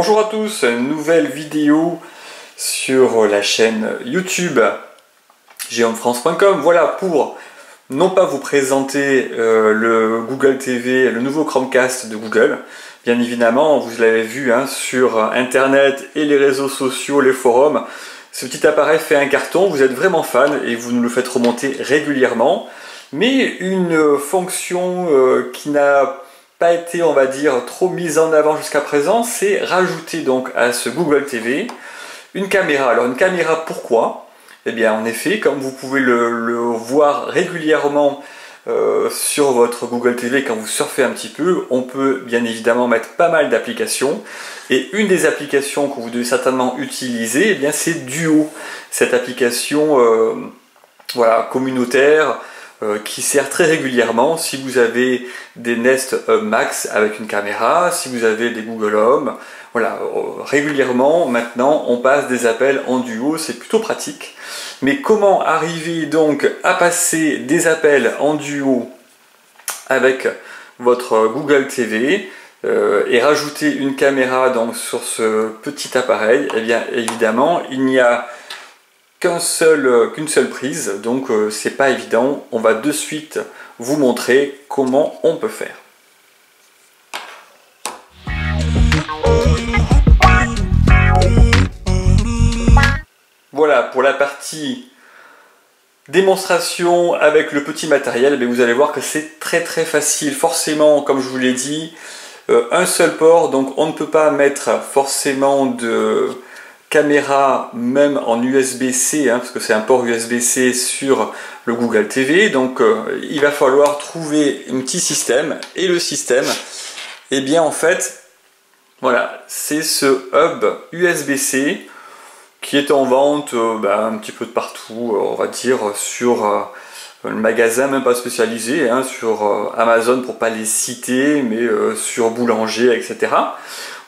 Bonjour à tous, une nouvelle vidéo sur la chaîne YouTube geomfrance.com. Voilà, pour non pas vous présenter le Google TV, le nouveau Chromecast de Google. Bien évidemment, vous l'avez vu sur Internet et les réseaux sociaux, les forums. Ce petit appareil fait un carton, vous êtes vraiment fan et vous nous le faites remonter régulièrement. Mais une fonction qui n'a pas été, on va dire, trop mise en avant jusqu'à présent, c'est rajouter donc à ce Google TV une caméra. Alors une caméra, pourquoi? Eh bien en effet, comme vous pouvez le voir régulièrement sur votre Google TV quand vous surfez un petit peu, on peut bien évidemment mettre pas mal d'applications. Et une des applications que vous devez certainement utiliser, eh bien c'est Duo. Cette application voilà, communautaire, qui sert très régulièrement si vous avez des Nest Hub Max avec une caméra, si vous avez des Google Home. Voilà, régulièrement maintenant on passe des appels en duo, c'est plutôt pratique. Mais comment arriver donc à passer des appels en duo avec votre Google TV et rajouter une caméra donc sur ce petit appareil? Eh bien évidemment il n'y a qu'une seule prise, donc c'est pas évident. On va de suite vous montrer comment on peut faire. Voilà pour la partie démonstration avec le petit matériel. Mais vous allez voir que c'est très facile. Forcément, comme je vous l'ai dit, un seul port, donc on ne peut pas mettre forcément de caméra même en USB-C, parce que c'est un port USB-C sur le Google TV, donc il va falloir trouver un petit système, et le système, eh bien en fait, voilà, c'est ce hub USB-C qui est en vente un petit peu de partout, on va dire sur le magasin, même pas spécialisé, sur Amazon pour pas les citer, mais sur Boulanger, etc.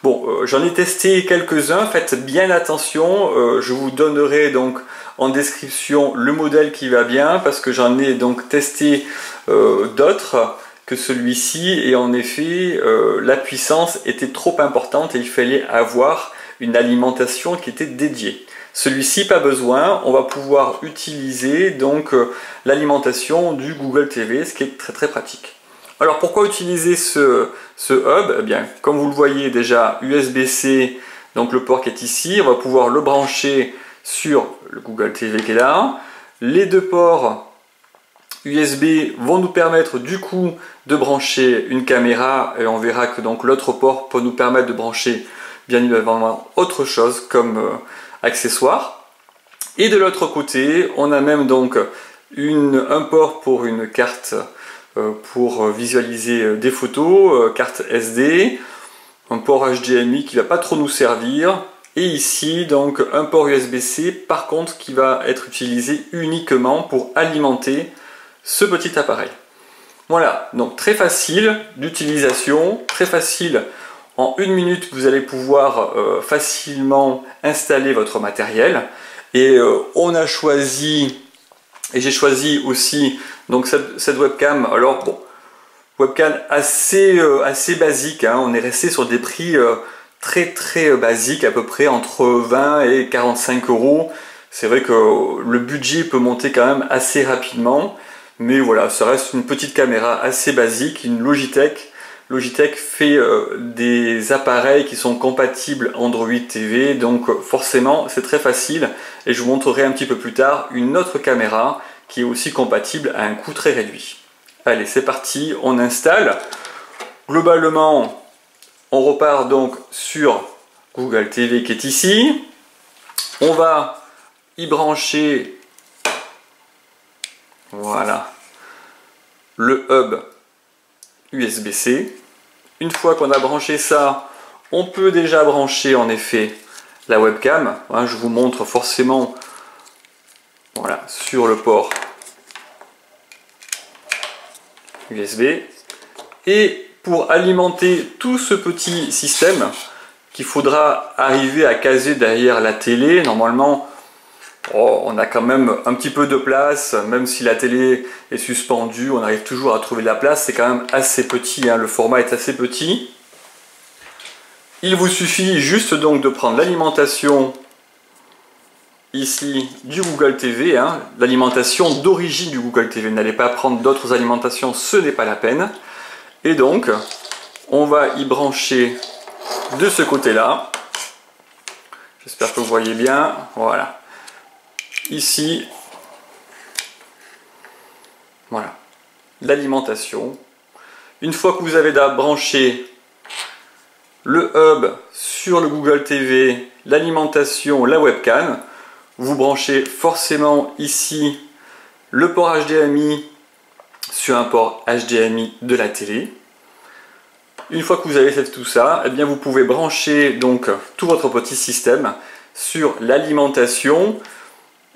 Bon, j'en ai testé quelques-uns, faites bien attention, je vous donnerai donc en description le modèle qui va bien, parce que j'en ai donc testé d'autres que celui-ci, et en effet, la puissance était trop importante et il fallait avoir une alimentation qui était dédiée. Celui-ci, pas besoin, on va pouvoir utiliser donc l'alimentation du Google TV, ce qui est très pratique. Alors pourquoi utiliser ce hub? Eh bien, comme vous le voyez déjà, USB-C, donc le port qui est ici, on va pouvoir le brancher sur le Google TV qui est là. Les deux ports USB vont nous permettre du coup de brancher une caméra, et on verra que donc l'autre port peut nous permettre de brancher bien évidemment autre chose comme accessoire. Et de l'autre côté, on a même donc un port pour une carte pour visualiser des photos, carte SD, un port HDMI qui ne va pas trop nous servir, et ici donc un port USB-C par contre qui va être utilisé uniquement pour alimenter ce petit appareil. Voilà, donc très facile d'utilisation, très facile. En une minute vous allez pouvoir facilement installer votre matériel, et on a choisi, et j'ai choisi aussi donc cette webcam. Alors bon, webcam assez basique, on est resté sur des prix très basiques, à peu près entre 20 et 45 euros. C'est vrai que le budget peut monter quand même assez rapidement, mais voilà, ça reste une petite caméra assez basique, une Logitech. Logitech fait des appareils qui sont compatibles Android TV, donc forcément c'est très facile, et je vous montrerai un petit peu plus tard une autre caméra qui est aussi compatible à un coût très réduit. Allez, c'est parti, on installe. Globalement, on repart donc sur Google TV qui est ici. On va y brancher, voilà, le hub USB-C. Une fois qu'on a branché ça, on peut déjà brancher en effet la webcam. Je vous montre forcément, voilà, sur le port USB. Et pour alimenter tout ce petit système qu'il faudra arriver à caser derrière la télé, normalement on a quand même un petit peu de place, même si la télé est suspendue, on arrive toujours à trouver de la place. C'est quand même assez petit, le format est assez petit. Il vous suffit juste donc de prendre l'alimentation ici du Google TV, hein, l'alimentation d'origine du Google TV. N'allez pas prendre d'autres alimentations, ce n'est pas la peine. Et donc, on va y brancher de ce côté-là. J'espère que vous voyez bien. Voilà. Ici, voilà, l'alimentation. Une fois que vous avez branché le hub sur le Google TV, l'alimentation, la webcam, vous branchez forcément ici le port HDMI sur un port HDMI de la télé. Une fois que vous avez fait tout ça, eh bien vous pouvez brancher donc tout votre petit système sur l'alimentation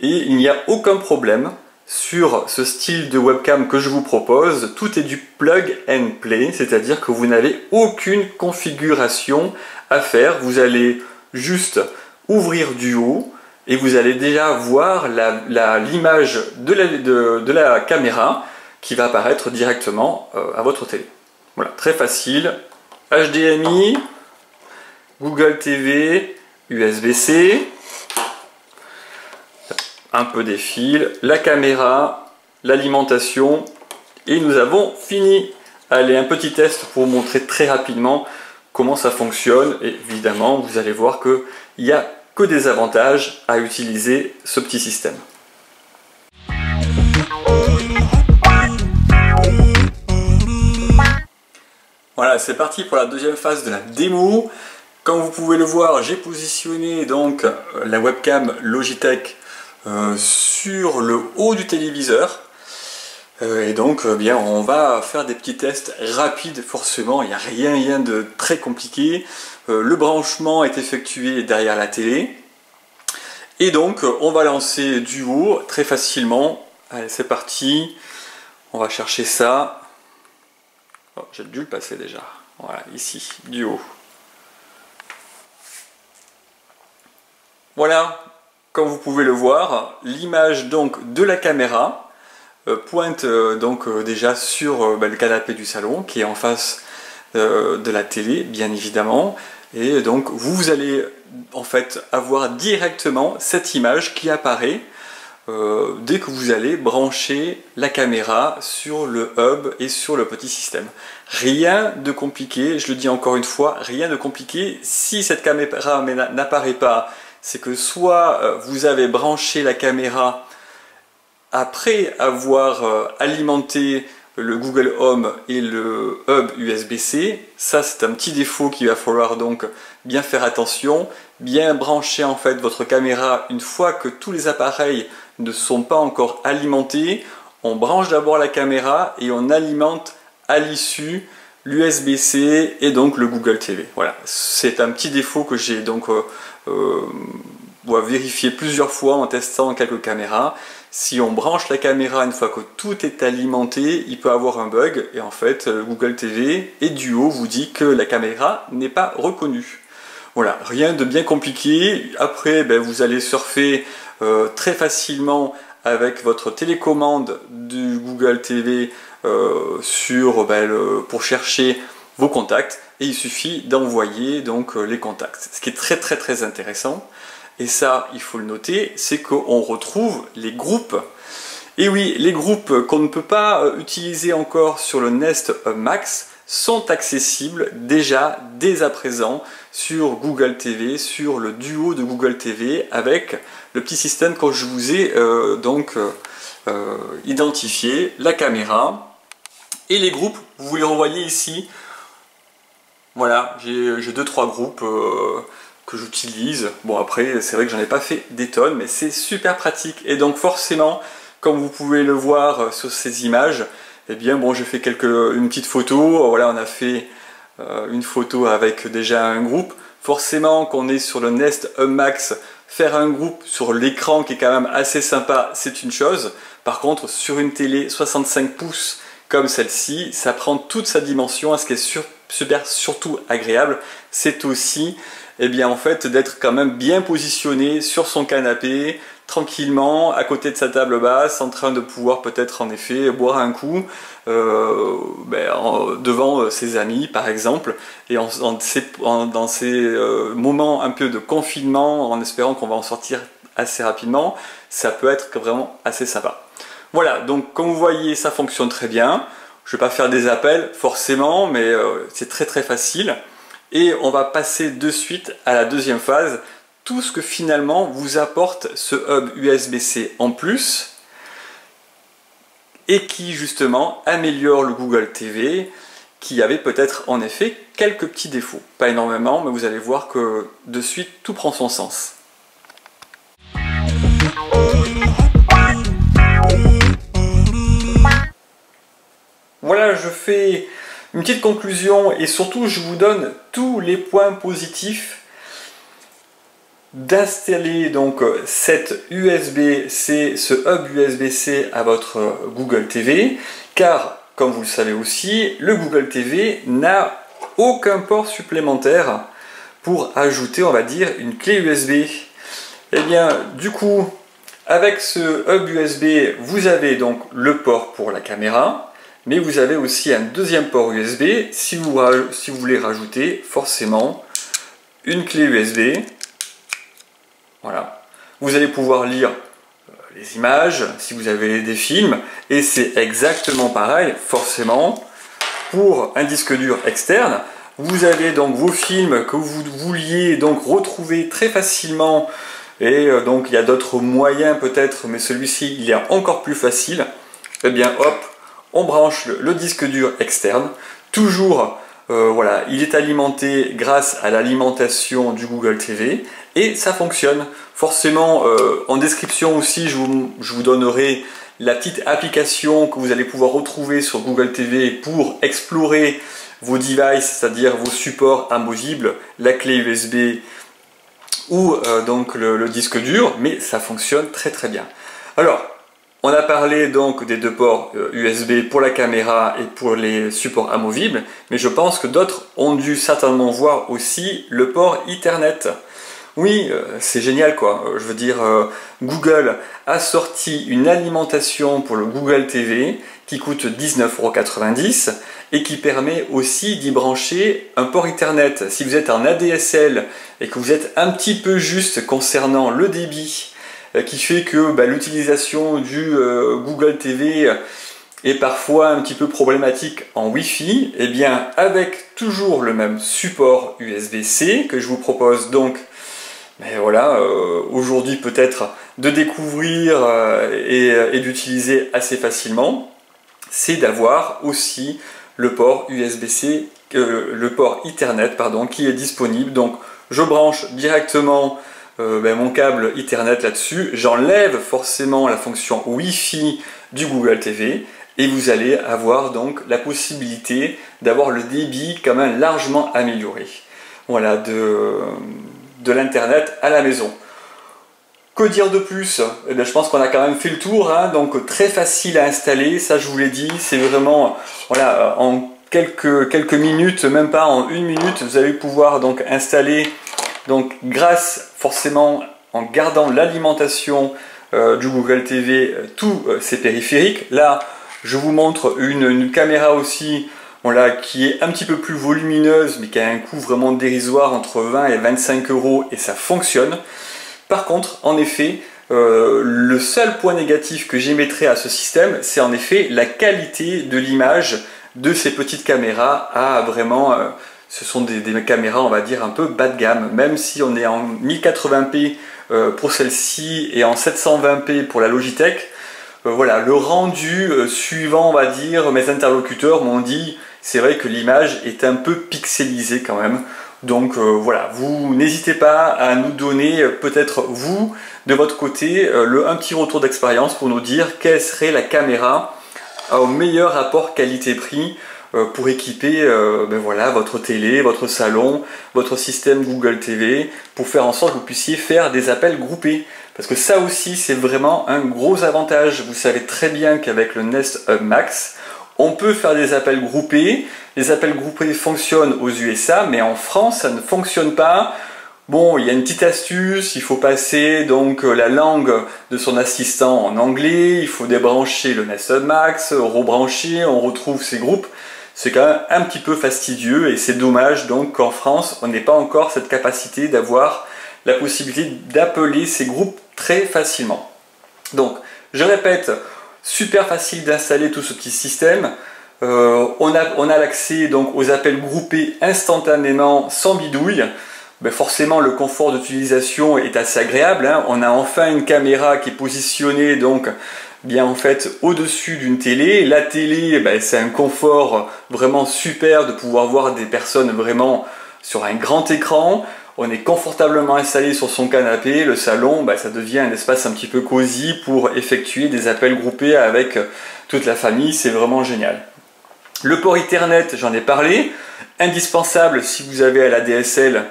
et il n'y a aucun problème sur ce style de webcam que je vous propose. Tout est du plug and play, c'est-à-dire que vous n'avez aucune configuration à faire. Vous allez juste ouvrir Duo et vous allez déjà voir l'image de la caméra qui va apparaître directement à votre télé. Voilà, très facile. HDMI, Google TV, USB-C, un peu des fils, la caméra, l'alimentation, et nous avons fini. Allez, un petit test pour vous montrer très rapidement comment ça fonctionne. Et évidemment, vous allez voir qu'il n'y a que des avantages à utiliser ce petit système. Voilà, c'est parti pour la deuxième phase de la démo. Comme vous pouvez le voir, j'ai positionné donc la webcam Logitech sur le haut du téléviseur. Et donc, bien, on va faire des petits tests rapides, forcément. Il n'y a rien de très compliqué. Le branchement est effectué derrière la télé. Et donc, on va lancer Duo très facilement. Allez, c'est parti. On va chercher ça. Oh, j'ai dû le passer déjà. Voilà, ici, Duo. Voilà, comme vous pouvez le voir, l'image donc de la caméra pointe déjà sur le canapé du salon qui est en face de la télé, bien évidemment. Et donc vous allez en fait avoir directement cette image qui apparaît dès que vous allez brancher la caméra sur le hub et sur le petit système. Rien de compliqué, je le dis encore une fois, rien de compliqué. Si cette caméra n'apparaît pas, c'est que soit vous avez branché la caméra après avoir alimenté le Google Home et le hub USB-C. Ça, c'est un petit défaut qu'il va falloir donc bien faire attention, bien brancher en fait votre caméra une fois que tous les appareils ne sont pas encore alimentés. On branche d'abord la caméra et on alimente à l'issue l'USB-C et donc le Google TV. Voilà, c'est un petit défaut que j'ai donc vérifié plusieurs fois en testant quelques caméras. Si on branche la caméra une fois que tout est alimenté, il peut avoir un bug et en fait Google TV et Duo vous dit que la caméra n'est pas reconnue. Voilà, rien de bien compliqué. Après, vous allez surfer très facilement avec votre télécommande du Google TV pour chercher vos contacts et il suffit d'envoyer donc les contacts. Ce qui est très intéressant. Et ça, il faut le noter, c'est qu'on retrouve les groupes. Et oui, les groupes qu'on ne peut pas utiliser encore sur le Nest Max sont accessibles déjà, dès à présent, sur Google TV, sur le Duo de Google TV, avec le petit système que je vous ai identifié, la caméra. Et les groupes, vous les revoyez ici. Voilà, j'ai 2-3 groupes que j'utilise. Bon, après, c'est vrai que j'en ai pas fait des tonnes, mais c'est super pratique. Et donc forcément, comme vous pouvez le voir sur ces images, eh bien bon, j'ai fait une petite photo. Voilà, on a fait une photo avec déjà un groupe. Forcément, qu'on est sur le Nest Hub Max, faire un groupe sur l'écran qui est quand même assez sympa, c'est une chose. Par contre, sur une télé 65 pouces comme celle-ci, ça prend toute sa dimension. Ce qui est surtout agréable, c'est aussi en fait d'être quand même bien positionné sur son canapé, tranquillement à côté de sa table basse, en train de pouvoir peut-être en effet boire un coup devant ses amis par exemple, et dans ces moments un peu de confinement, en espérant qu'on va en sortir assez rapidement, ça peut être vraiment assez sympa. Voilà, donc comme vous voyez, ça fonctionne très bien. Je ne vais pas faire des appels forcément, mais c'est très très facile. Et on va passer de suite à la deuxième phase, tout ce que finalement vous apporte ce hub USB-C en plus, et qui justement améliore le Google TV, qui avait peut-être en effet quelques petits défauts. Pas énormément, mais vous allez voir que de suite tout prend son sens. Voilà, je fais une petite conclusion et surtout je vous donne tous les points positifs d'installer donc cette USB-C, ce hub USB-C à votre Google TV, car comme vous le savez aussi, le Google TV n'a aucun port supplémentaire pour ajouter, on va dire, une clé USB. Et bien du coup, avec ce hub USB, vous avez donc le port pour la caméra, mais vous avez aussi un deuxième port USB si vous voulez rajouter forcément une clé USB. Voilà. Vous allez pouvoir lire les images si vous avez des films, et c'est exactement pareil forcément pour un disque dur externe. Vous avez donc vos films que vous vouliez donc retrouver très facilement, et donc il y a d'autres moyens peut-être, mais celui-ci il est encore plus facile. Et bien hop, on branche le disque dur externe, toujours voilà, il est alimenté grâce à l'alimentation du Google TV et ça fonctionne. Forcément, en description aussi, je vous donnerai la petite application que vous allez pouvoir retrouver sur Google TV pour explorer vos devices, c'est-à-dire vos supports amovibles, la clé USB ou donc le disque dur, mais ça fonctionne très très bien. Alors, on a parlé donc des deux ports USB pour la caméra et pour les supports amovibles, mais je pense que d'autres ont dû certainement voir aussi le port Ethernet. Oui, c'est génial quoi. Je veux dire, Google a sorti une alimentation pour le Google TV qui coûte 19,90 € et qui permet aussi d'y brancher un port Ethernet. Si vous êtes en ADSL et que vous êtes un petit peu juste concernant le débit, qui fait que l'utilisation du Google TV est parfois un petit peu problématique en Wi-Fi, et bien avec toujours le même support USB-C que je vous propose donc, mais voilà, aujourd'hui peut-être de découvrir et d'utiliser assez facilement, c'est d'avoir aussi le port USB-C, le port Ethernet pardon, qui est disponible. Donc je branche directement mon câble Ethernet là-dessus, j'enlève forcément la fonction Wi-Fi du Google TV et vous allez avoir donc la possibilité d'avoir le débit quand même largement amélioré. Voilà, de l'internet à la maison. Que dire de plus? Eh bien, je pense qu'on a quand même fait le tour, hein, donc très facile à installer, ça je vous l'ai dit, c'est vraiment, voilà, en quelques minutes, même pas en une minute, vous allez pouvoir donc installer, donc grâce forcément en gardant l'alimentation du Google TV, tous ces périphériques. Là, je vous montre une caméra aussi, voilà, qui est un petit peu plus volumineuse, mais qui a un coût vraiment dérisoire entre 20 et 25 € et ça fonctionne. Par contre, en effet, le seul point négatif que j'émettrais à ce système, c'est en effet la qualité de l'image de ces petites caméras à vraiment... ce sont des caméras, on va dire, un peu bas de gamme. Même si on est en 1080p pour celle-ci et en 720p pour la Logitech, voilà, le rendu suivant, on va dire, mes interlocuteurs m'ont dit, c'est vrai que l'image est un peu pixelisée quand même. Donc voilà, vous n'hésitez pas à nous donner peut-être vous, de votre côté, un petit retour d'expérience pour nous dire quelle serait la caméra au meilleur rapport qualité-prix pour équiper voilà, votre télé, votre salon, votre système Google TV, pour faire en sorte que vous puissiez faire des appels groupés. Parce que ça aussi, c'est vraiment un gros avantage. Vous savez très bien qu'avec le Nest Hub Max, on peut faire des appels groupés. Les appels groupés fonctionnent aux USA, mais en France, ça ne fonctionne pas. Bon, il y a une petite astuce, il faut passer donc la langue de son assistant en anglais, il faut débrancher le Nested Max, rebrancher, on retrouve ses groupes. C'est quand même un petit peu fastidieux et c'est dommage donc qu'en France, on n'ait pas encore cette capacité d'avoir la possibilité d'appeler ces groupes très facilement. Donc, je répète, super facile d'installer tout ce petit système. On a l'accès donc aux appels groupés instantanément sans bidouille. Ben forcément, le confort d'utilisation est assez agréable, hein. On a enfin une caméra qui est positionnée donc bien en fait au-dessus d'une télé. La télé, ben, c'est un confort vraiment super de pouvoir voir des personnes vraiment sur un grand écran. On est confortablement installé sur son canapé. Le salon, ben, ça devient un espace un petit peu cosy pour effectuer des appels groupés avec toute la famille. C'est vraiment génial. Le port Ethernet, j'en ai parlé, indispensable si vous avez à la DSL.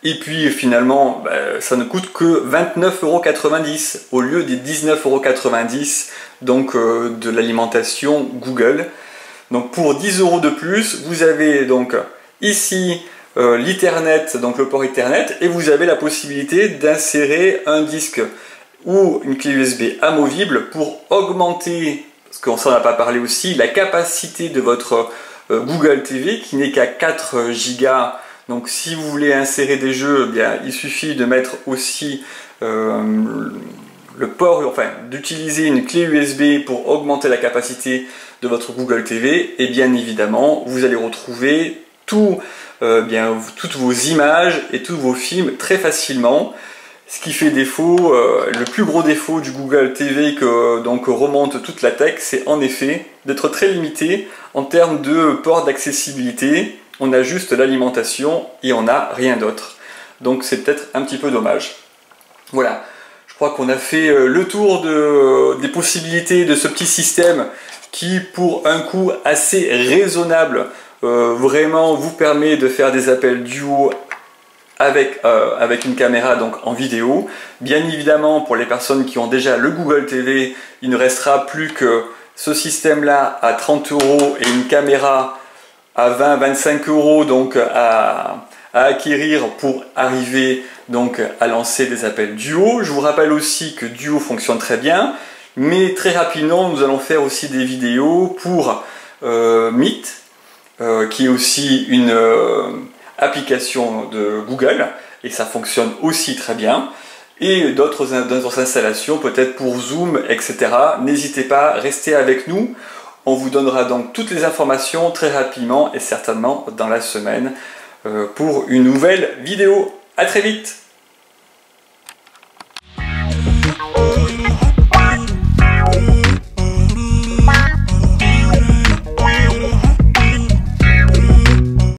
Et puis finalement, ça ne coûte que 29,90 € au lieu des 19,90 € donc de l'alimentation Google. Donc pour 10 € de plus, vous avez donc ici l'Ethernet, donc le port Ethernet, et vous avez la possibilité d'insérer un disque ou une clé USB amovible pour augmenter, parce qu'on s'en a pas parlé aussi, la capacité de votre Google TV qui n'est qu'à 4 Go. Donc si vous voulez insérer des jeux, eh bien, il suffit de mettre aussi le port, enfin d'utiliser une clé USB pour augmenter la capacité de votre Google TV. Et bien évidemment, vous allez retrouver toutes vos images et tous vos films très facilement. Ce qui fait défaut, le plus gros défaut du Google TV que donc remonte toute la tech, c'est en effet d'être très limité en termes de port d'accessibilité. On a juste l'alimentation et on n'a rien d'autre. Donc c'est peut-être un petit peu dommage. Voilà, je crois qu'on a fait le tour des possibilités de ce petit système qui, pour un coût assez raisonnable, vraiment vous permet de faire des appels duo avec une caméra donc en vidéo. Bien évidemment, pour les personnes qui ont déjà le Google TV, il ne restera plus que ce système-là à 30 € et une caméra à 20-25 € donc à acquérir pour arriver donc à lancer des appels duo. Je vous rappelle aussi que Duo fonctionne très bien, mais très rapidement nous allons faire aussi des vidéos pour Meet, qui est aussi une application de Google, et ça fonctionne aussi très bien, et d'autres installations peut-être pour Zoom, etc. N'hésitez pas, restez avec nous. On vous donnera donc toutes les informations très rapidement et certainement dans la semaine pour une nouvelle vidéo. À très vite!